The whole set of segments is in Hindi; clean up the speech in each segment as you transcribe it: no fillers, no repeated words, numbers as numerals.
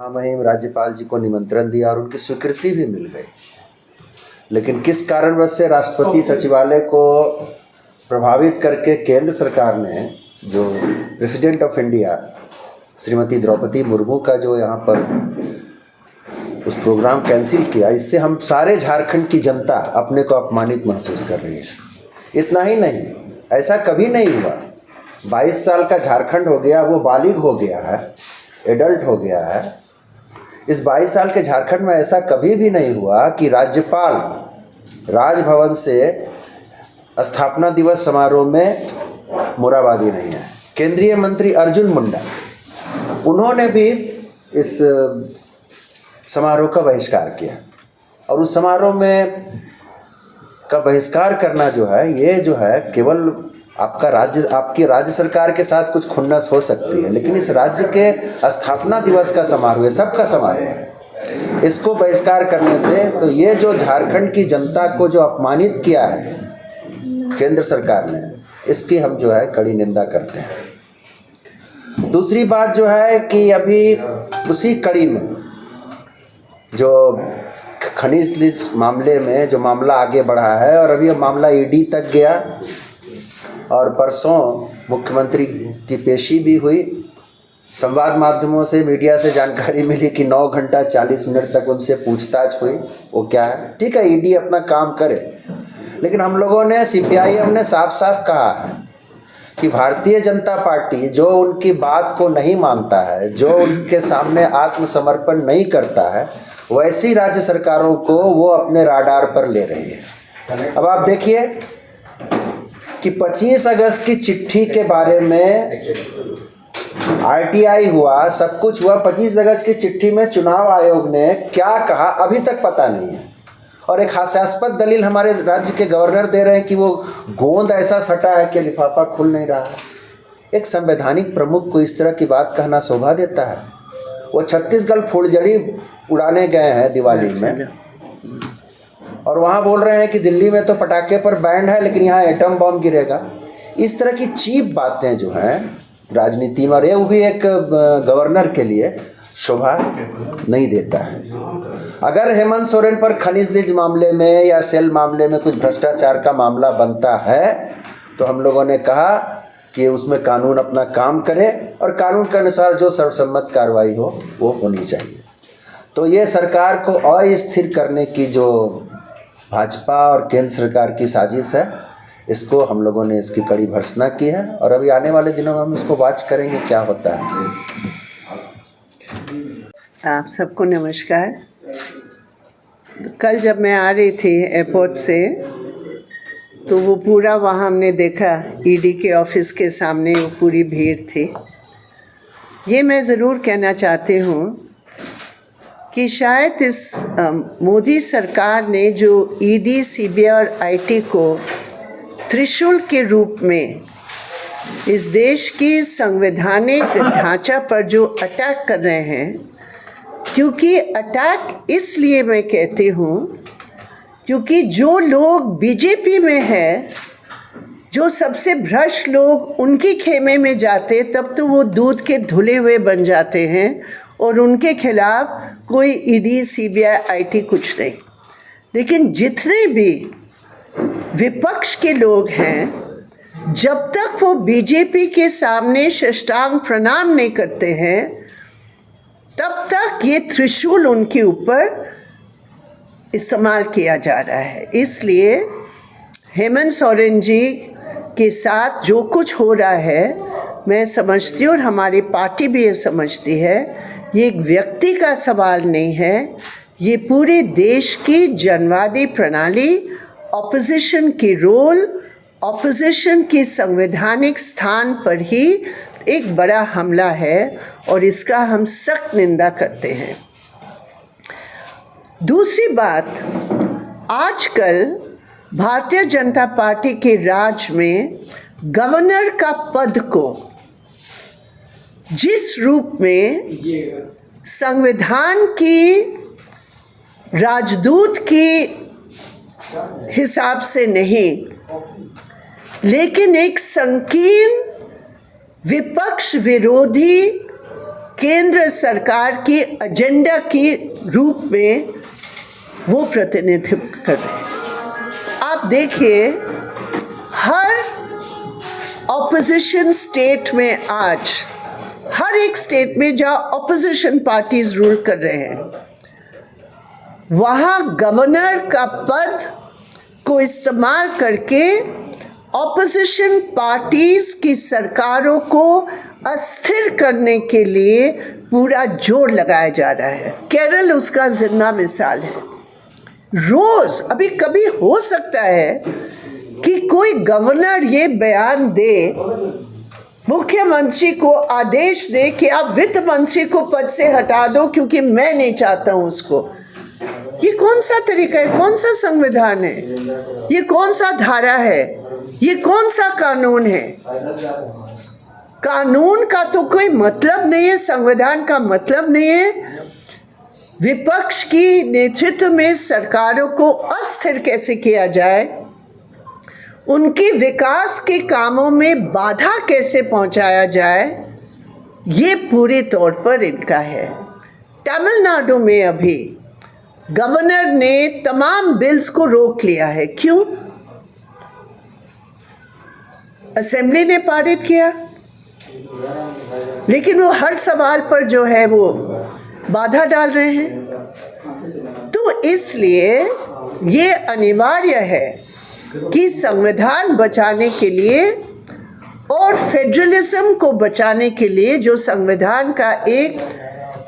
वहीं राज्यपाल जी को निमंत्रण दिया और उनकी स्वीकृति भी मिल गई। लेकिन किस कारणवश से राष्ट्रपति सचिवालय को प्रभावित करके केंद्र सरकार ने जो president of India Shrimati Draupadi Murmu का जो यहाँ पर उस प्रोग्राम कैंसिल किया, इससे हम सारे झारखंड की जनता अपने को अपमानित महसूस कर रही है। इतना ही नहीं, ऐसा कभी नहीं हुआ। 22 साल का झारखंड हो गया, वो बालिग हो गया है, एडल्ट हो गया है। इस 22 साल के झारखंड में ऐसा कभी भी नहीं हुआ कि राज्यपाल राजभवन से स्थापना दिवस समारोह में मोराबादी नहीं है। केंद्रीय मंत्री अर्जुन मुंडा, उन्होंने भी इस समारोह का बहिष्कार किया। और उस समारोह में का बहिष्कार करना जो है, ये जो है केवल आपकी राज्य सरकार के साथ कुछ खुन्नस हो सकती है, लेकिन इस राज्य के स्थापना दिवस का समारोह है, सबका समारोह है। इसको बहिष्कार करने से तो ये जो झारखंड की जनता को जो अपमानित किया है केंद्र सरकार ने, इसकी हम जो है कड़ी निंदा करते हैं। दूसरी बात जो है कि अभी उसी कड़ी में जो खनिज लीज मामले में जो मामला आगे बढ़ा है और अभी ये मामला ईडी तक गया और परसों मुख्यमंत्री की पेशी भी हुई। संवाद माध्यमों से, मीडिया से जानकारी मिली कि 9 घंटा 40 मिनट तक उनसे पूछताछ हुई। वो क्या है, ठीक है, ईडी अपना काम करे, लेकिन हम लोगों ने, सीपीआईएम ने साफ साफ कहा है कि भारतीय जनता पार्टी जो उनकी बात को नहीं मानता है, जो उनके सामने आत्मसमर्पण नहीं करता है, वैसी राज्य सरकारों को वो अपने राडार पर ले रही है। अब आप देखिए कि 25 अगस्त की चिट्ठी के बारे में आरटीआई हुआ, सब कुछ हुआ। 25 अगस्त की चिट्ठी में चुनाव आयोग ने क्या कहा अभी तक पता नहीं है। और एक हास्यास्पद दलील हमारे राज्य के गवर्नर दे रहे हैं कि वो गोंद ऐसा सटा है कि लिफाफा खुल नहीं रहा है। एक संवैधानिक प्रमुख को इस तरह की बात कहना शोभा देता है। वो छत्तीसगढ़ फुलझड़ी उड़ाने गए हैं दिवाली में, और वहाँ बोल रहे हैं कि दिल्ली में तो पटाखे पर बैंड है लेकिन यहाँ एटम बम गिरेगा। इस तरह की चीप बातें जो हैं राजनीति में, और ये भी एक गवर्नर के लिए शोभा नहीं देता है। अगर हेमंत सोरेन पर खनिज लीज मामले में या सेल मामले में कुछ भ्रष्टाचार का मामला बनता है तो हम लोगों ने कहा कि उसमें कानून अपना काम करे और कानून के अनुसार जो सर्वसम्मत कार्रवाई हो वो होनी चाहिए। तो ये सरकार को अस्थिर करने की जो भाजपा और केंद्र सरकार की साजिश है, इसको हम लोगों ने इसकी कड़ी भर्त्सना की है और अभी आने वाले दिनों में हम इसको वॉच करेंगे क्या होता है। आप सबको नमस्कार। कल जब मैं आ रही थी एयरपोर्ट से तो वो पूरा वहाँ हमने देखा, ईडी के ऑफिस के सामने वो पूरी भीड़ थी। ये मैं ज़रूर कहना चाहती हूँ कि शायद इस मोदी सरकार ने जो ईडी, सीबीआई और आईटी को त्रिशूल के रूप में इस देश की संवैधानिक ढांचा पर जो अटैक कर रहे हैं, क्योंकि अटैक इसलिए मैं कहती हूँ क्योंकि जो लोग बीजेपी में है, जो सबसे भ्रष्ट लोग उनके खेमे में जाते तब तो वो दूध के धुले हुए बन जाते हैं और उनके खिलाफ कोई ईडी, सीबीआई, आईटी कुछ नहीं। लेकिन जितने भी विपक्ष के लोग हैं, जब तक वो बीजेपी के सामने साष्टांग प्रणाम नहीं करते हैं तब तक ये त्रिशूल उनके ऊपर इस्तेमाल किया जा रहा है। इसलिए हेमंत सोरेन जी के साथ जो कुछ हो रहा है, मैं समझती हूँ और हमारी पार्टी भी ये समझती है, ये एक व्यक्ति का सवाल नहीं है, ये पूरे देश की जनवादी प्रणाली, ऑपोजिशन की रोल, ऑपोजिशन की संवैधानिक स्थान पर ही एक बड़ा हमला है और इसका हम सख्त निंदा करते हैं। दूसरी बात, आजकल भारतीय जनता पार्टी के राज में गवर्नर का पद को जिस रूप में संविधान की राजदूत की हिसाब से नहीं, लेकिन एक संकीर्ण विपक्ष विरोधी केंद्र सरकार की एजेंडा के रूप में वो प्रतिनिधित्व कर रहे हैं। आप देखिए, हर ऑपोजिशन स्टेट में आज, हर एक स्टेट में जहाँ ऑपोजिशन पार्टीज रूल कर रहे हैं, वहाँ गवर्नर का पद को इस्तेमाल करके ऑपोजिशन पार्टीज की सरकारों को अस्थिर करने के लिए पूरा जोर लगाया जा रहा है। केरल उसका जिंदा मिसाल है। रोज अभी कभी हो सकता है कि कोई गवर्नर ये बयान दे, मुख्यमंत्री को आदेश दे कि आप वित्त मंत्री को पद से हटा दो क्योंकि मैं नहीं चाहता हूं उसको। ये कौन सा तरीका है? कौन सा संविधान है? ये कौन सा धारा है? ये कौन सा कानून है? कानून का तो कोई मतलब नहीं है, संविधान का मतलब नहीं है। विपक्ष की नेतृत्व में सरकारों को अस्थिर कैसे किया जाए, उनकी विकास के कामों में बाधा कैसे पहुंचाया जाए, ये पूरे तौर पर इनका है। तमिलनाडु में अभी गवर्नर ने तमाम बिल्स को रोक लिया है। क्यों? असेंबली ने पारित किया, लेकिन वो हर सवाल पर जो है वो बाधा डाल रहे हैं। तो इसलिए ये अनिवार्य है कि संविधान बचाने के लिए और फेडरलिज्म को बचाने के लिए, जो संविधान का एक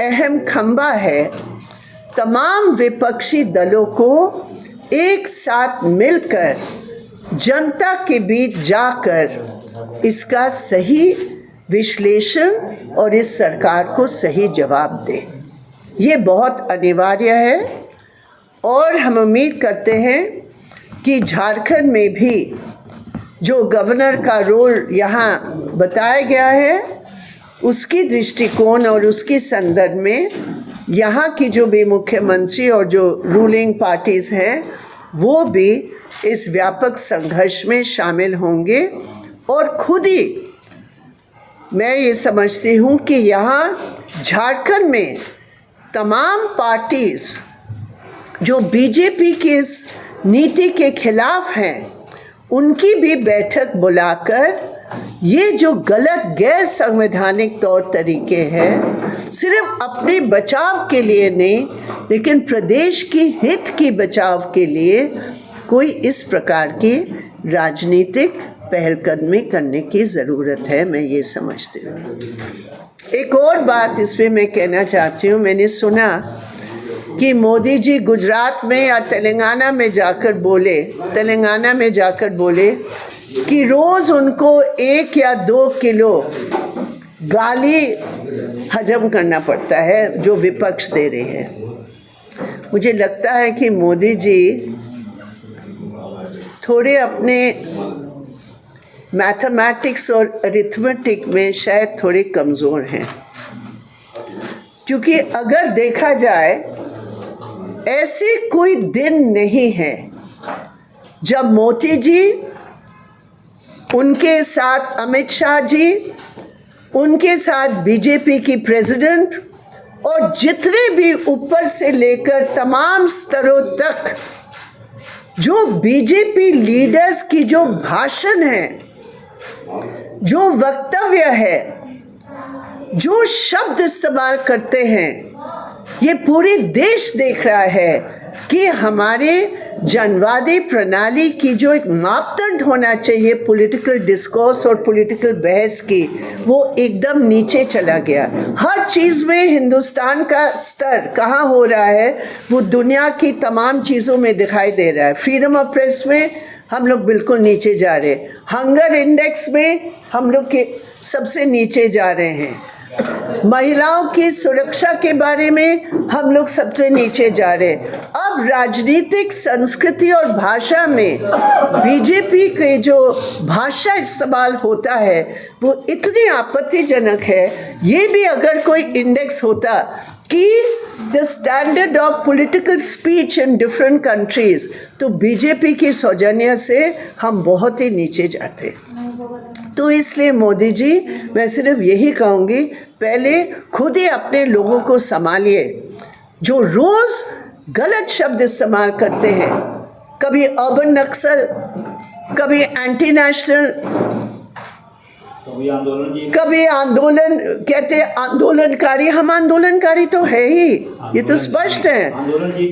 अहम खंभा है, तमाम विपक्षी दलों को एक साथ मिलकर जनता के बीच जाकर इसका सही विश्लेषण और इस सरकार को सही जवाब दे। ये बहुत अनिवार्य है और हम उम्मीद करते हैं कि झारखंड में भी जो गवर्नर का रोल यहाँ बताया गया है, उसकी दृष्टिकोण और उसकी संदर्भ में यहाँ की जो भी मुख्यमंत्री और जो रूलिंग पार्टीज हैं, वो भी इस व्यापक संघर्ष में शामिल होंगे। और खुद ही मैं ये समझती हूँ कि यहाँ झारखंड में तमाम पार्टीज जो बीजेपी की इस नीति के खिलाफ हैं, उनकी भी बैठक बुलाकर ये जो गलत गैर संवैधानिक तौर तरीके हैं, सिर्फ अपने बचाव के लिए नहीं लेकिन प्रदेश की हित की बचाव के लिए कोई इस प्रकार की राजनीतिक पहलकदमी करने की ज़रूरत है, मैं ये समझती हूँ। एक और बात इसमें मैं कहना चाहती हूँ, मैंने सुना कि मोदी जी गुजरात में या तेलंगाना में जाकर बोले कि रोज़ उनको 1 या 2 किलो गाली हजम करना पड़ता है जो विपक्ष दे रहे हैं। मुझे लगता है कि मोदी जी थोड़े अपने मैथमेटिक्स और अरिथमेटिक में शायद थोड़े कमज़ोर हैं, क्योंकि अगर देखा जाए ऐसे कोई दिन नहीं है जब मोदी जी, उनके साथ अमित शाह जी, उनके साथ बीजेपी की प्रेसिडेंट और जितने भी ऊपर से लेकर तमाम स्तरों तक जो बीजेपी लीडर्स की जो भाषण है, जो वक्तव्य है, जो शब्द इस्तेमाल करते हैं, ये पूरे देश देख रहा है कि हमारे जनवादी प्रणाली की जो एक मापदंड होना चाहिए पॉलिटिकल डिस्कोर्स और पॉलिटिकल बहस की, वो एकदम नीचे चला गया। हर चीज़ में हिंदुस्तान का स्तर कहाँ हो रहा है, वो दुनिया की तमाम चीज़ों में दिखाई दे रहा है। फ्रीडम ऑफ प्रेस में हम लोग बिल्कुल नीचे जा रहे हैं, हंगर इंडेक्स में हम लोग के सबसे नीचे जा रहे हैं, महिलाओं की सुरक्षा के बारे में हम लोग सबसे नीचे जा रहे हैं। अब राजनीतिक संस्कृति और भाषा में बीजेपी के जो भाषा इस्तेमाल होता है वो इतनी आपत्तिजनक है। ये भी अगर कोई इंडेक्स होता कि the standard of political speech in different countries, तो बीजेपी की सौजन्य से हम बहुत ही नीचे जाते। तो इसलिए मोदी जी, मैं सिर्फ यही कहूँगी, पहले खुद ही अपने लोगों को संभालिए, जो रोज़ गलत शब्द इस्तेमाल करते हैं, कभी अर्बन नक्सल, कभी एंटी नेशनल, कभी आंदोलन कहते आंदोलनकारी। हम आंदोलनकारी तो है ही, ये तो स्पष्ट है।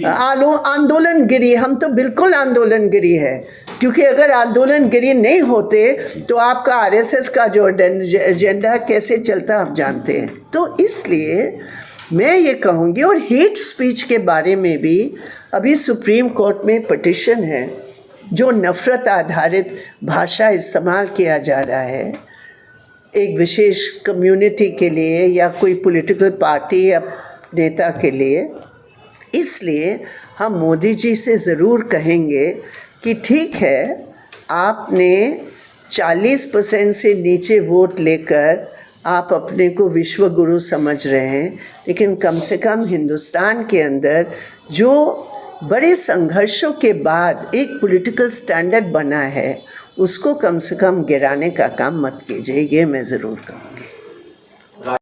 आंदोलनगिरी, हम तो बिल्कुल आंदोलनगिरी है, क्योंकि अगर आंदोलनगिरी नहीं होते तो आपका आरएसएस का जो एजेंडा कैसे चलता आप जानते हैं। तो इसलिए मैं ये कहूँगी, और हेट स्पीच के बारे में भी अभी सुप्रीम कोर्ट में पिटिशन है, जो नफ़रत आधारित भाषा इस्तेमाल किया जा रहा है एक विशेष कम्युनिटी के लिए या कोई पॉलिटिकल पार्टी या नेता के लिए। इसलिए हम मोदी जी से ज़रूर कहेंगे कि ठीक है, आपने 40% से नीचे वोट लेकर आप अपने को विश्व गुरु समझ रहे हैं, लेकिन कम से कम हिंदुस्तान के अंदर जो बड़े संघर्षों के बाद एक पॉलिटिकल स्टैंडर्ड बना है, उसको कम से कम गिराने का काम मत कीजिए, ये मैं ज़रूर कहूँ।